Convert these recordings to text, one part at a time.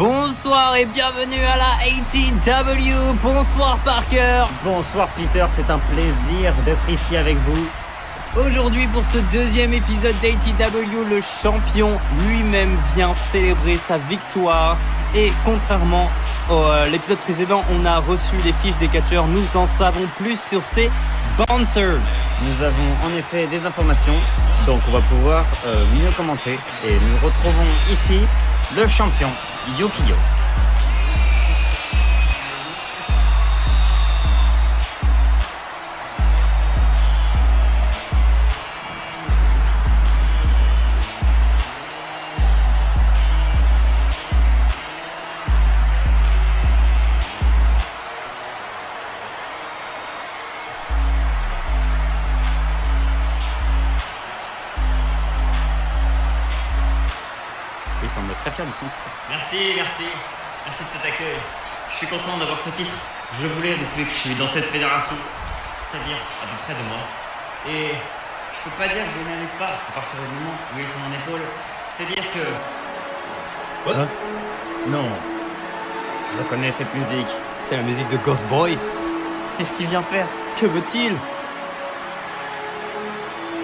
Bonsoir et bienvenue à la ATW. Bonsoir Parker. Bonsoir Peter, c'est un plaisir d'être ici avec vous. Aujourd'hui pour ce deuxième épisode d'ATW, le champion lui-même vient célébrer sa victoire. Et contrairement à l'épisode précédent, on a reçu les fiches des catcheurs. Nous en savons plus sur ces bouncers. Nous avons en effet des informations, donc on va pouvoir mieux commenter. Et nous retrouvons ici le champion Yukio. Il semble très fier de son titre. Merci de cet accueil. Je suis content d'avoir ce titre. Je le voulais depuis que je suis dans cette fédération, c'est-à-dire à peu près 2 mois. Et je peux pas dire que je ne mérite pas, à partir du moment où ils sont mon épaule. C'est-à-dire que... Non, je reconnais cette musique. C'est la musique de Ghost Boy. Qu'est-ce qu'il vient faire? Que veut-il?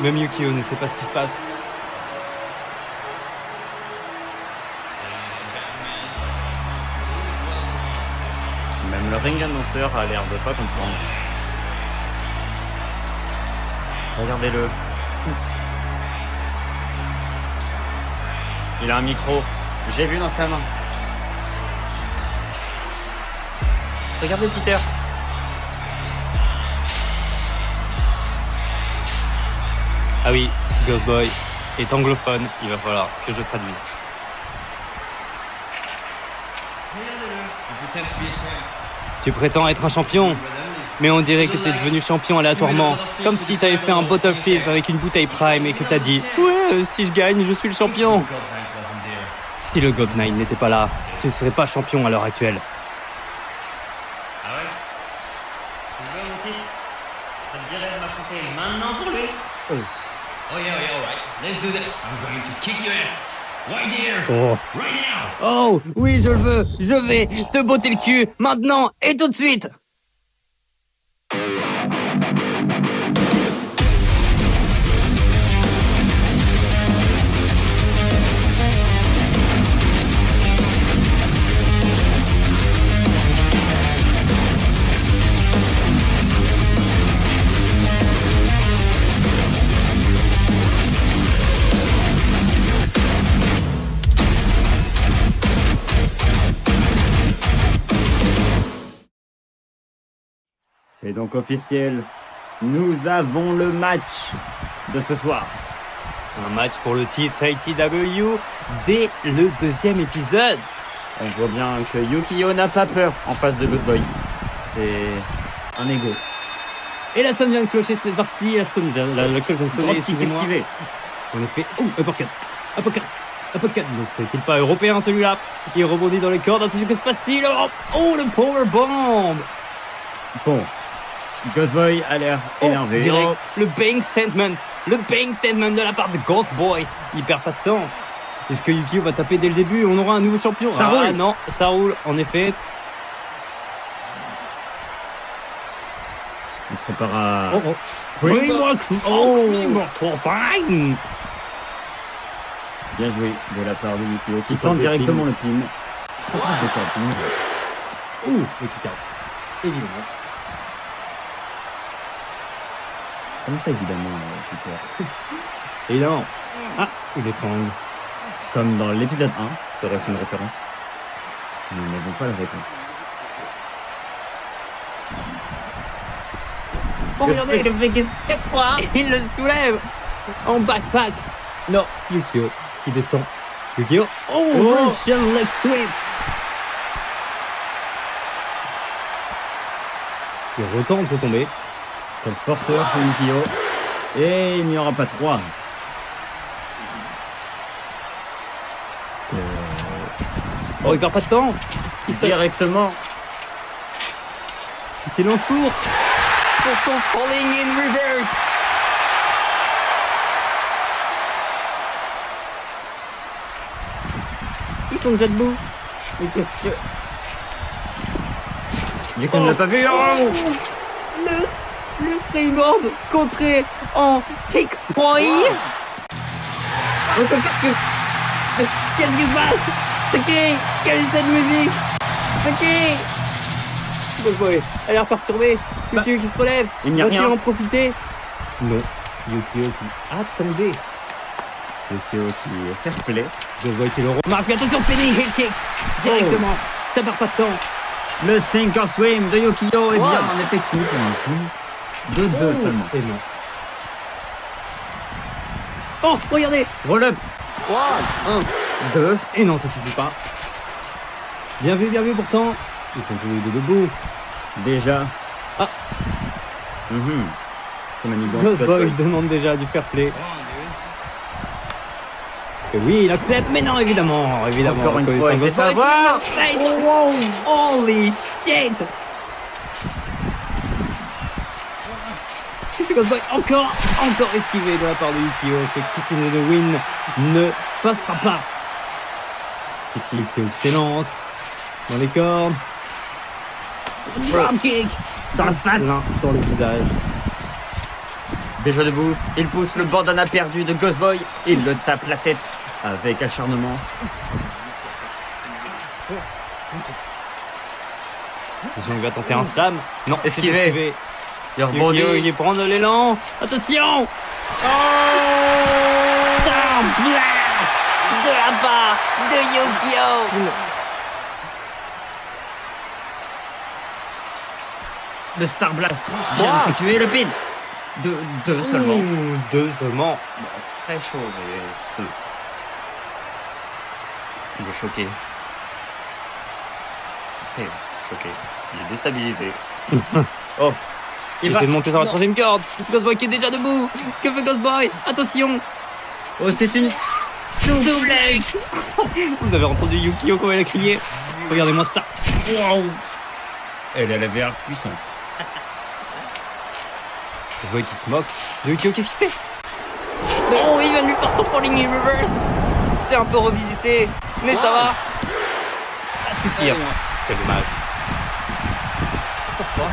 Même Yukio ne sait pas ce qui se passe. Même le ring annonceur a l'air de pas comprendre. Regardez-le. Il a un micro. J'ai vu dans sa main. Regardez Peter. Ah oui, Ghost Boy est anglophone. Il va falloir que je traduise. Tu prétends être un champion, mais on dirait que t'es devenu champion aléatoirement. Comme si t'avais fait un bottle flip avec une bouteille Prime et que t'as dit « Ouais, si je gagne, je suis le champion ». Si le God 9 n'était pas là, tu ne serais pas champion à l'heure actuelle. Ah ouais? Tu veux mon titre? Ça te dirait de m'affronter maintenant pour lui? Oh yeah, alright. Let's do this. I'm going to kick your ass. Right here. Oh. Right now. Oh, oui, je le veux. Je vais te botter le cul maintenant et tout de suite. C'est donc officiel. Nous avons le match de ce soir. Un match pour le titre ATW dès le deuxième épisode. On voit bien que Yukio n'a pas peur en face de Ghost Boy. C'est un ego. Et la sonne vient de clocher cette partie. La sonne vient de sonner, excusez-moi. esquivé. En effet, uppercut. Ne serait-il pas européen celui-là? Il rebondit dans les cordes. Attention, que se passe-t-il? Oh, le powerbomb. Bon, Ghost Boy a l'air énervé. Direct, le bank statement de la part de Ghost Boy. Il perd pas de temps. Est-ce que Yukio va taper dès le début? On aura un nouveau champion. Ça roule. Non, ça roule, en effet. Il se prépare à... Fine. Bien joué de la part de Yukio qui tente directement le pin. Ouh, le kick out. Évidemment. Comment ça évidemment, Peter? Évidemment. Ah, il étrangle. Comme dans l'épisode 1, serait-ce une référence? Nous n'avons pas la réponse. Oh, regardez. Il le soulève en backpack. Non, Yukio qui descend. Yukio. Oh, Russian leg sweep. Il retente de tomber. Quel forceur c'est Yukio. Et il n'y aura pas 3. Oh, il perd pas de temps. Directement. Il s'élance pour son falling in reverse. Ils sont déjà debout. Mais qu'est-ce que... Yuki ne l'a pas vu. Oh Le springboard contré en kick point. Qu'est-ce qui se passe? C'est qui? Quelle est cette musique? C'est qui? Boy, elle a l'air perturbée. Yukio qui se relève. Il n'y a Va-t-il rien. en profiter? Non. Yukio qui attendait. Yukio qui est fair play. Gosboy qui le remarque. Puis attention, spinning heel kick. Directement. Ça perd pas de temps. Le sink or swim de Yukio est Wow. bien en effectif pour un coup. 2-2 seulement. Et non. Oh, regardez. Roll-up. 1, 2. Et non, ça suffit pas. Bien vu pourtant. Ils sont tous les deux debout. Déjà. Ah. C'est manigant. Gosboy demande déjà du fair play. Et oui, il accepte, mais non, évidemment. Encore une fois, il s'est fait Gosboy. avoir. Oh, holy shit. Gosboy encore esquivé de la part de Yukio. Ce Kiss in the Wind ne passera pas. Yukio qui s'élance dans les cordes. Drop kick Dans la face. dans le visage. Déjà debout, il pousse le bandana perdu de Gosboy. Il le tape la tête avec acharnement. Attention, il va tenter un slam. Non, c'est Esquivé. esquivé. Il rebondit. Yukio, il prend de l'élan. Attention. Star Blast de la part de Yukio. Le Star Blast vient Wow. d'effectuer le pin. Deux seulement. Ouh, deux seulement. Très chaud, mais deux. Il est choqué. Très choqué. Il est déstabilisé. Oh. Il va. fait monter sur la troisième corde. Gosboy qui est déjà debout. Que fait Gosboy? Attention. Oh, c'est une... Suplex. Vous avez entendu Yukio quand elle a crié? Regardez-moi ça. Wow. Elle a la VR puissante. Gosboy qui se moque. Yukio, qu'est-ce qu'il fait? Oh, il va lui faire son falling in reverse. C'est un peu revisité, mais ça va. À suffire. Quel dommage. Pourquoi?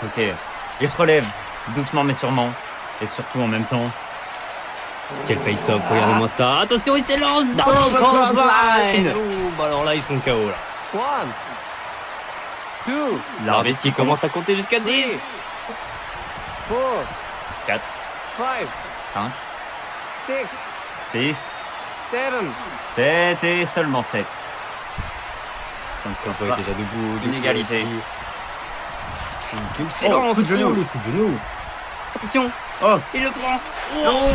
Ok. Il se relève, doucement mais sûrement. Et surtout en même temps. Quel face-off, regardez-moi ça. Attention, il s'élance dans Dans le le clothesline. clothesline. Ouh, bah alors là, ils sont KO là. 2. L'arbitre qui commence à compter jusqu'à 10. 4. 5. 6. 7 et seulement 7. Ça ne sera Gosboy pas est déjà debout. une Yukio égalité. aussi. Yukio qui Oh, s'élance. coup de genou. Oh, le coup de genou. Attention, Oh, il le prend. Oh,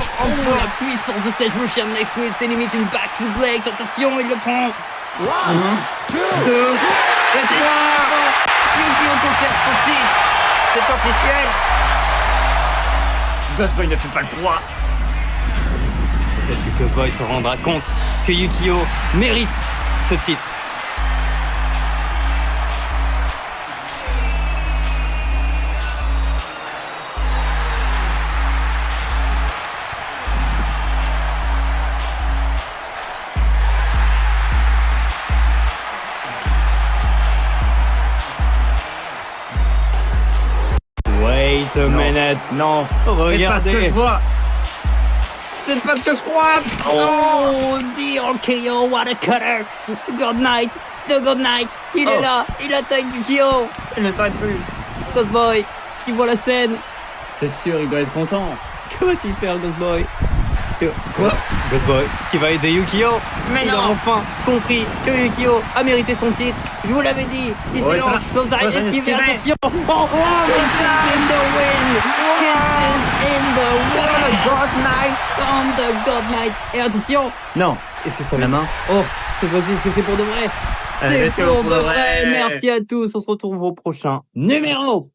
la puissance de cette Russian Leg Sweep, c'est limite une back suplex. Attention, il le prend. 1, 2, et 3. Yukio conserve son titre. c'est officiel. Gosboy ne fait pas le poids. Peut-être que Gosboy se rendra compte que Yukio mérite ce titre. Wait a minute. Non, c'est pas ce que Regardez. je vois. C'est pas ce que je crois. Oh, the RKO, what a cutter. Good night, the good night. Il est Oh. là, il attaque Yukio. Il ne s'arrête plus. Gosboy, il voit la scène. C'est sûr, il doit être content. Que va-t-il faire, Gosboy? Quoi? Gosboy qui va aider Yukio. Mais il non. a enfin compris que Yukio a mérité son titre. Je vous l'avais dit. Il Ouais, s'élance, ça va. clothesline, Ouais, ça va esquivé, esquiver. attention. Oh, kisses in the wind. Kisses in the wind. God night. On the God night. Et attention. Non, Est-ce que ça la main. Oh, cette fois-ci, est-ce que c'est pour de vrai? Allez, C'est pour de vrai. Merci à tous. On se retrouve au prochain numéro.